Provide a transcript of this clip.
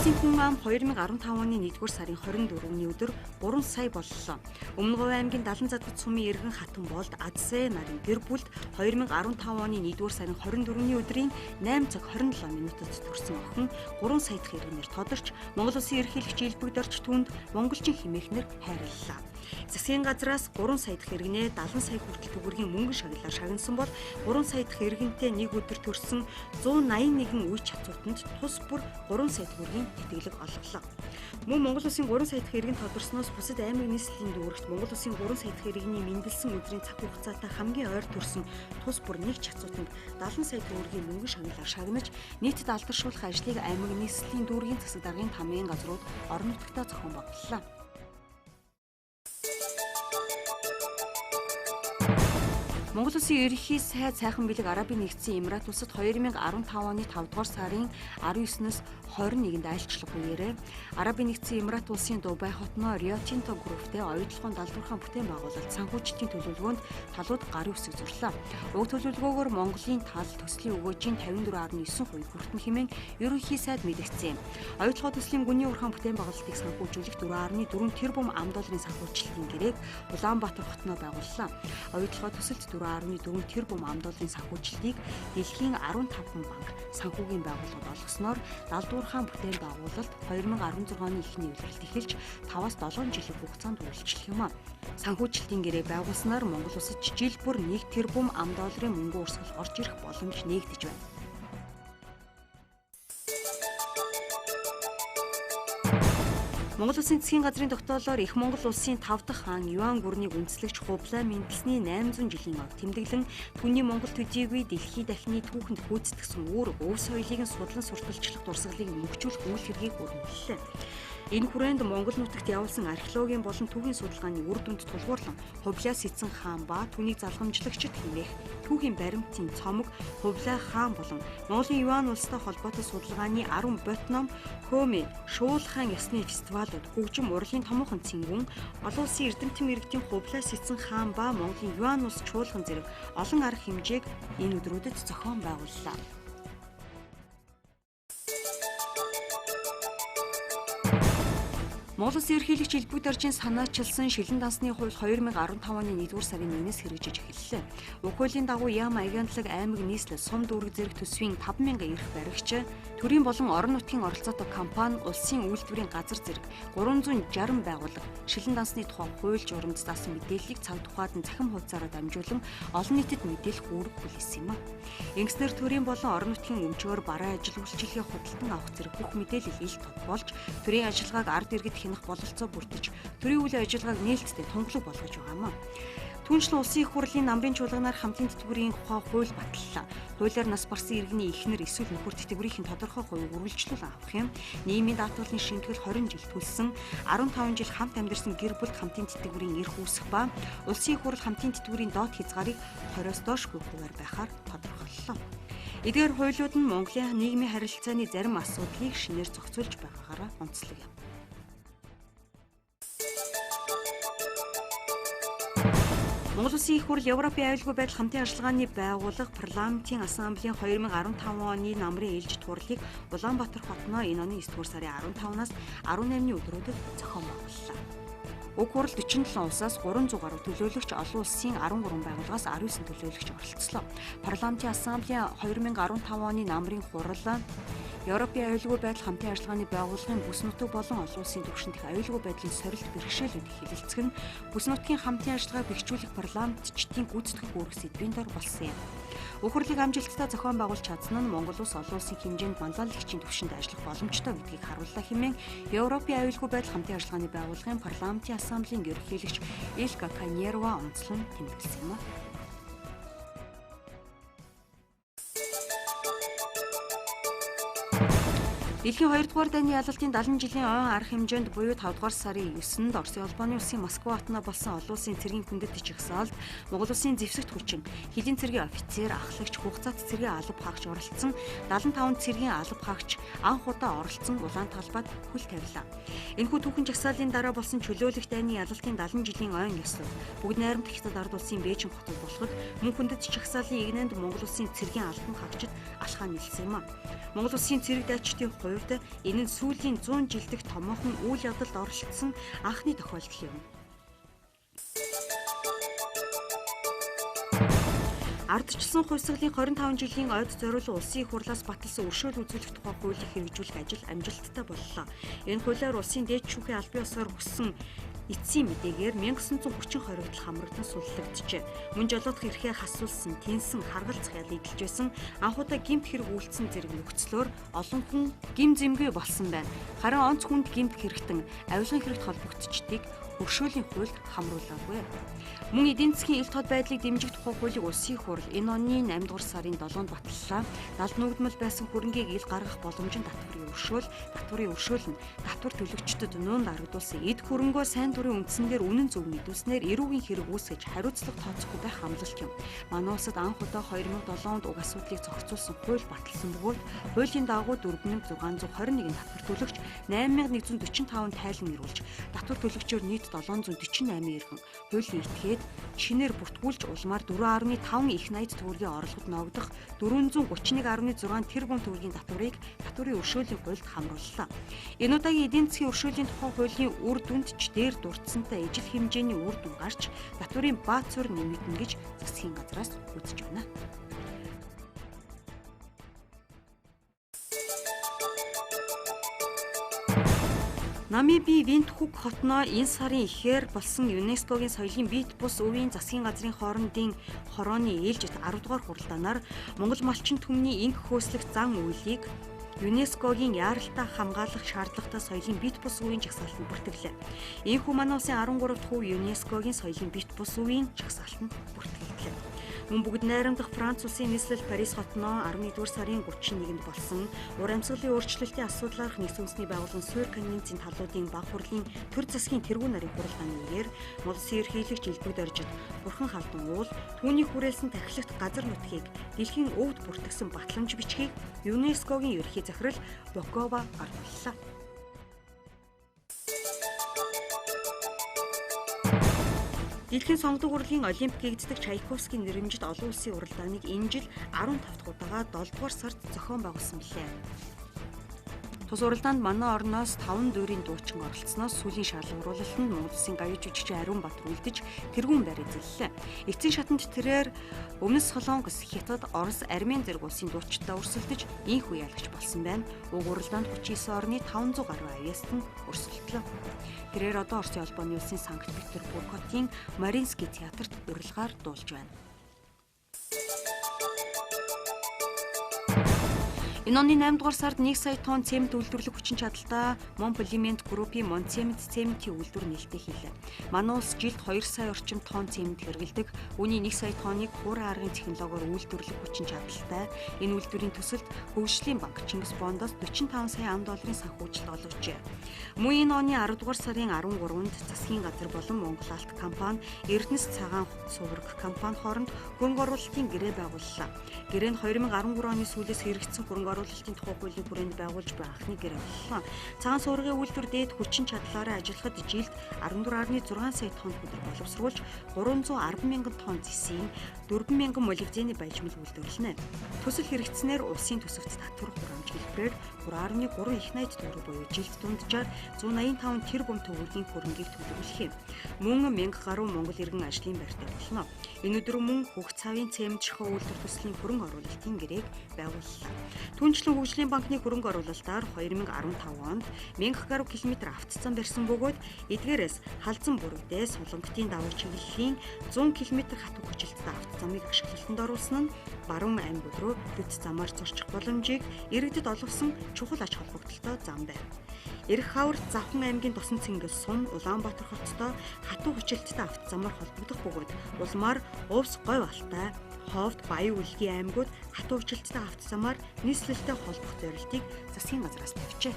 улсын хүн ам 2015 оны 1-р сарын 24-ний өдөр 3 сая боллоо. Өмнө Говь аймгийн Далан задгад сумын Эргэн хатан болд Адсэ нарын гэр бүлд 2015 оны 1-р сарын 24-ний өдрийн 8 цаг 27 минутад төрсэн охин 3 сая дахь иргэнээр тодорч Монгол Улсын ерөнхийлөгч Илбэгдорч түүнд монголчин хэмээнээр хайрлалаа. Засгийн газраас 3 сая дахь иргэнээ 70 сая хүртэл төгрөгийн мөнгөн шагналаар шагнасан бол 3 сая дахь иргэнтэй нэг өдөр төрсэн 181 үе чадцуутанд тус бүр 3 сая төгрөгийн тэтгэлэг олголоо. Мөн Монгол Улсын 3 сая дахь иргэн тодорсноос бусад аймаг нийслэлийн дүүрэгт Монгол Улсын 3 сая дахь иргэний мэндэлсэн өдрийн цаг хугацаатай хамгийн ойр төрсэн тус бүр нэг чадцуутанд 70 сая төгрөгийн мөнгөн шагналаар шагнаж нийтэд алдаршуулах ажлыг аймаг нийслэлийн дүүргийн засаг даргын тамгын газрууд орон нутгтаа зохион байгууллаа. Монгол Улсын ерөнхий сайд сайхан бэлэг Арабын нэгдсэн Эмират улсад 2015 оны 5 дугаар сарын 19-ноос 21-нд айлчлах үеэрээ Арабын нэгдсэн Эмират улсын Дубай хотноо Rio Tinto Group-тэй оюутлогын далдуурхан бүтээн байгуулалт санхүүжилтийн төлөвлөгөөнд талууд гарын үсэг зурлаа. Уг төлөвлөгөөгөөр Монголын тал төслийн өгөөжийн 54.9% хүртэн хэмээн ерөнхий сайд мэдгдсэн юм. Оюутлогын төслийн гүний урхан бүтээн байгуулалтыг санхүүжүүлэх 4.4 тэрбум ам.долларын санхүүжилтийн гэрээг Улаанбаатар хотноо байгууллаа. Оюутлогын төсөлд 4.4 тэрбум ам.долларын санхүүжилтийг дэлхийн 15 банк санхүүгийн байгууллагад олгосноор далдуурхан бүтээн байгуулалт 2016 оны эхний үеэрэлд эхэлж 5-7 жилийн хугацаанд үргэлжлэх юм а. Санхүүжилтийн гэрээ байгуулснаар Монгол улсад жил бүр 1 тэрбум ам.долларын мөнгө өрсгөл орж ирэх боломж нээгдэж байна. Монгол Улсын засгийн газрын тогтоолоор их Монгол улсын 5 дахь хаан Юан гүрнийг үндэслэгч Хувлаа мэндэлсний 800 жилийн ог тэмдэглэн түүний Монгол төдийгүй дэлхий дахины түүхэнд гүйцэтгсэн үүрэг өв соёлыг судлан сурталчлах дурсгалыг мөнгөчүүлэх үйл хэргийг өргөмжлөлөө. Энэ хүрээнд Монгол нутагт явуулсан археологийн болон түүхийн судалгааны үр дүнд тулгуурлан Хувлаа Сэцэн хаан ба түүнийг залгамжлагчид хэмээх түүхийн баримтын цомог Хувлаа хаан болон Монголын Юан улстай холбоотой судалгааны 10 бот ном Хөөмийн шуулхан ясны фестивалууд хөгжим урлагийн томоохон цингүн олон улсын эрдэмтэн иргэдийн Хувлаа Сэцэн хаан ба Монголын Юан улс чуулган зэрэг олон арга хэмжээг энэ өдрүүдэд зохион байгууллаа. Монгол Улсын ерөнхийлөгч Илбэгдорчийн санаачилсан шилэн дансны хууль 2015 оны 1-р сарын 1-ээс хэрэгжиж эхэллээ. Уг хуулийн дагуу яам аягандлаг аймаг нийслэл сум дүүрэг зэрэг төсвийн 5,000 эрх баригч, төрийн болон орон нутгийн оролцоотой компани, улсын үйлдвэрийн газар зэрэг 360 байгууллага шилэн дансны тухай хууль журамд заасан мэдээллийг цаг тухайд нь цахим хуудасаараа дамжуулан олон нийтэд мэдээлэх үүрэг хүлээсэн юм а. Ингэснээр төрийн болон орон нутгийн өмчөөр бараа ажил үйлчилгээ худалдан авах зэрэг бүх мэдээлэл ил тод болж төрийн ажиллагааг ард иргэд хянах бололцоо бүрдэж төрийн үйл ажиллагааг нээлттэй тунгалаг болгож байгаа юм а. Түүнчлэн улсын их хурлын намрын чуулганаар хамтын тэтгэврийн тухай хууль батллаа. Хуулиар нас барсан иргэний эхнэр эсвэл нөхөр тэтгэврийн тодорхой хувийг үргэлжлүүл авах юм. Нийгмийн даатгалын шинтгэл 20 жил төлсөн, 15 жил хамт амьдарсан гэр бүлд хамтын тэтгэврийн эрх үүсэх ба улсын их хурл хамтын тэтгэврийн доод хязгаарыг 20-оос доошгүй хувиар байхаар тодорхойллоо. Эдгээр хуулиуд нь Монголын нийгмийн харилцааны зарим асуудлыг шинээр зохицуулж байгаагаараа онцлог юм. Монгол Улсын их хурл Европын аюулгүй байдал хамтын ажиллагааны байгууллага парламентын ассамблеийн 2015 оны намрын ээлжид хурлыг Улаанбаатар хотноо энэ оны 9-р сарын 15-наас 18-ны өдрүүдэд зохион байгууллаа. Уг хурал 47 улсаас 300 гаруй төлөөлөгч олон улсын 13 байгууллагаас 19 төлөөлөгч оролцлоо. Парламентын ассамблеийн 2015 оны намрын хурал Европын аюулгүй байдал хамтын ажиллагааны байгууллагын бүс нутаг болон олон улсын түвшинд их аюулгүй байдлын сорилт бэрхшээлүүдийг хэлэлцэх нь бүс нутгийн хамтын ажиллагааг бэхжүүлэх парламентчдын гүйцэтгэх үүрэг сэдвийн дор болсон юм. Уг хурлыг амжилттай зохион байгуулж чадсан нь Монгол улс олон улсын хэмжээнд манлайлагчийн түвшинд ажиллах боломжтой гэдгийг харууллаа хэмээн Европын аюулгүй байдал хамтын ажиллагааны байгууллагын парламентын ассамблеийн ерөнхийлөгч Илка Каньерва онцлон тэмдэглэсэн юм а. Дэлхийн 2 дугаар дайны ялалтын 70 жилийн ойн арга хэмжээнд буюу 5 дугаар сарын 9-нд Оросын улбаны улсын Москва хотноо болсон олон улсын цэргийн хүндэт жагсаалд Монгол улсын зэвсэгт хүчин, хэдийн цэргийн офицер, ахлагч, хугацаат цэргийн алба хаагч оролцсон 75 цэргийн алба хаагч анх удаа оролцсон улаан талбайд хөл тавилаа. Энэхүү түүхэн жагсаалын дараа болсон чөлөөлөх дайны ялалтын 70 жилийн ойн ёслол бүгд найрамдах хятад ард улсын Бээжин хотод болоход мөн хүндэт жагсаалын игнэнд Монгол улсын цэргийн албан хаагчид алхаа нийлсэн юм а. Монгол улсын цэрэг дайчдын хувьд энэ нь сүүлийн 100 жилдэх томоохон үйл явдалд оролцсон анхны тохиолдол юм. Ардчилсан хувьсгалын 25 жилийн ойд зориулсан улсын их хурлаас баталсан өршөөл үзүүлэх тухай хуулийг хэрэгжүүлэх ажил амжилттай боллоо. Энэ хуулиар улсын дээд шүүхийн албан ёсоор өгсөн эцсийн мэдээгээр 1930 хоригдол хамрагдан суллагджээ. Мөн жолоодох эрхээ хасуулсан, тэнсэн, харгалзах ял эдэлж байсан анхудаа гэмт хэрэг үйлдсэн зэрэг нөхцлөөр олон хүн гим зэмгүй болсон байна. Харин онц хүнд гэмт хэрэгтэн авилгын хэрэгт холбогдчдгийг өршөөлийн хуульд хамруулаагүй. Мөн эдийн засгийн ил тод байдлыг дэмжих тухай хуулийг улсын их хурл энэ оны 8 дугаар сарын 7-нд баталлаа. Далнугдмал байсан хөрөнгийг ил гаргах боломжит татварын өршөөл нь татвар төлөгчдөд нүүн дарагдуулсан эд хөрөнгөө сайн дурын үндсэнээр үнэн зөв мэдүүлснээр эрүүгийн хэрэг үүсгэж хариуцлага тооцохгүй байх хамлалт юм. Манай улсад анх удаа 2007 онд уг асуудлыг зохицуулсан хууль баталсан бөгөөд хуулийн дагуу 4621 татвар төлөгч 8145 тайлан ирүүлж татвар төлөгчөөр нийт 748 иргэн хуулийн этгээд шинээр бүртгүүлж улмаар 4.5 их найд төгрөгийн орлогод ногдох 431.6 тэрбум төгрөгийн татварыг татварын өршөөлийн хуульд хамрууллаа. Энэ удаагийн эдийн засгийн өршөөлийн тухай хуулийн үр дүнд ч дээр дурдсантай ижил хэмжээний үр дүн гарч татварын бааз суурь нэмэгдэнэ гэж засгийн газраас үзэж байна. Намиби Виндхук хотноо энэ сарын эхээр болсон ЮНЕСКОгийн соёлын биет бус өвийн засгийн газрын хоорондын хорооны ээлжид 10 дугаар хуралдаанаар Монгол малчин түмний инх хөөслөх зан үйлийг ЮНЕСКОгийн яаралтай хамгаалах шаардлагатай соёлын биет бус өвийн жагсаалтанд бүртгэлээ. Ийхүү манай улсын 13 дахь өв ЮНЕСКОгийн соёлын биет бус өвийн жагсаалтанд бүртгэлээ. Мөн бүгд найрамдах Франц улсын нийслэл Парис хотноо 11-р сарын 31-нд болсон ур амьсгалын өөрчлөлтийн асуудлаарх нэгдсэн үндэсний байгууллагын суурь конвенцийн талуудын баг хурлын төр засгийн тэргүүн нарийн хуралдааны үеэр Улсын ерөнхийлөгч Илбэг Доржид Бурхан Халдан уул түүний хүрээлсэн тархилт газар нутгийг дэлхийн өвд бүртгэсэн батламж бичгийг ЮНЕСКОгийн ерөнхий захирал Бокова гаргууллаа. Дэлхийн сонгодог урлагийн Олимпик гэгддэг Чайковскийн нэрэмжит олон улсын уралдааныг энэ жил 15 дахь удаага 7 дугаар сард зохион байгуулсан билээ. Тус уралдаанд манай орноос 5 дүүрийн дуучин оролцсноос сүүлийн шалгаруулалт нь Монгол Улсын гавьяа жүжигч Ариун Баатар үлдэж тэргүүн байр эзэллээ. Эцсийн шатанд тэрээр Өмнөс Солонгос, Хятад, Орос, Армен зэрэг улсын дуучидаа өрсөлдөж инхүү ялагч болсон байна. Уг уралдаанд 39 орны 500 гаруй авьяаст нь өрсөлдлөө. Тэрээр одоо Оросын холбооны улсын Санкт-Петербург хотын Маринский театрт урилгаар дуулж байна. Энэ оны 8 дугаар сард 1 сая тонн цемент үйлдвэрлэх хүчин чадалтай Монполимент группийн Монцемент цементийн үйлдвэр нээлттэй хийлээ. Манай улс жилд 2 сая орчим тонн цемент хэрэглэдэг. Үүний 1 сая тонныг хуурай аргын технологиор үйлдвэрлэх хүчин чадалтай. Энэ үйлдвэрийн төсөлд Хөгжлийн банк Чингис Бондоос 45 сая $ын санхүүжилт олгожээ. Мөн энэ оны 10 дугаар сарын 13-нд засгийн газар болон Монгол Алт компани, Эрдэнэс цагаан сувраг компани хооронд хөрөнгө оруулалтын гэрээ байгууллаа. Гэрээ нь 2013 оны сүүлээс хэрэгжсэн хөрөнгө оруулалтын тухай хуулийн хүрээнд байгуулж буй анхны гэрээ боллоо. Цагаан суврагын үйлдвэр дээд хүчин чадлаараа ажиллахад жилд 14.6 сая тонн хүндрэ боловсруулж 310 мянган тонн зэсийн 4 мянган молибдены баяжмал үйлдвэрлэнэ. Төсөл хэрэгжснээр улсын төсөвт татвар хурамж хэлбэрээр 3.3 их найд төгрөг буюу жилд дунджаар 185 тэрбум төгрөгийн хөрөнгийг төлөвлөх юм. Мөн 1000 гаруй монгол иргэн ажлын байртай болно. Энэ өдөр мөн Хөх цавын цемент шахуу үйлдвэр төслийн хөрөнгө оруулалтын гэрээг байгууллаа. Түүнчлэн Хөгжлийн банкны хөрөнгө оруулалтаар 2015 онд 1000 гаруй километр автоцсан барьсан бөгөөд эдгээрээс Халзан бүрэгдээ Солонготын давуу чиглэлийн 100 км хатуу хүчилттэй автоцамыг ашиглалтанд оруулсан нь баруун аймаг руу дэд замаар зорчих боломжийг иргэдэд олгосон чухал ач холбогдолтой зам байна. Эрх хавар Завхан аймгийн Тосон цэнгэл сум Улаанбаатар хоттой хатуу хүчилттэй автозамаар холбогдох бөгөөд улмаар Увс, Говь Алтай, Ховд, Баян Үлгийн аймагуд хатуу хүчилттэй автозамаар нийслэлтэй холбох зорилтыг засгийн газраас тавьжээ.